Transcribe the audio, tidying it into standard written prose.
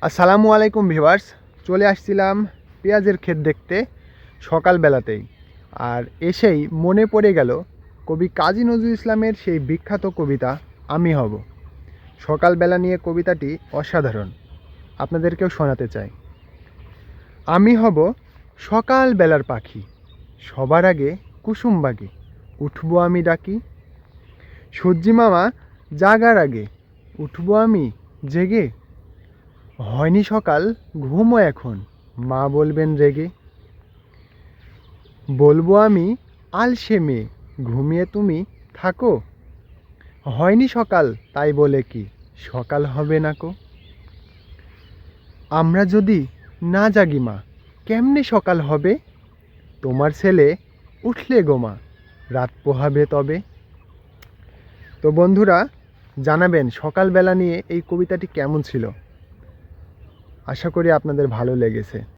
আসসালামু আলাইকুম ভিউয়ার্স, চলে আসছিলাম পেঁয়াজের ক্ষেত দেখতে সকালবেলাতেই। আর এসেই মনে পড়ে গেল কবি কাজী নজরুল ইসলামের সেই বিখ্যাত কবিতা আমি হব। সকালবেলা নিয়ে কবিতাটি অসাধারণ, আপনাদেরকেও শোনাতে চাই। আমি হব সকালবেলার পাখি, সবার আগে কুসুমবাগে উঠবো আমি ডাকি। সূর্যি মামা জাগার আগে উঠবো আমি জেগে। হয়নি সকাল ঘুমো এখন, মা বলবেন রেগে। বলবো আমি আলসে মেয়ে, ঘুমিয়ে তুমি থাকো। হয়নি সকাল তাই বলে কি সকাল হবে না কো। আমরা যদি না জাগি মা, কেমনে সকাল হবে। তোমার ছেলে উঠলে গো মা, রাত পোহাবে তবে। তো বন্ধুরা, জানাবেন সকালবেলা নিয়ে এই কবিতাটি কেমন ছিল। আশা করি আপনাদের ভালো লেগেছে।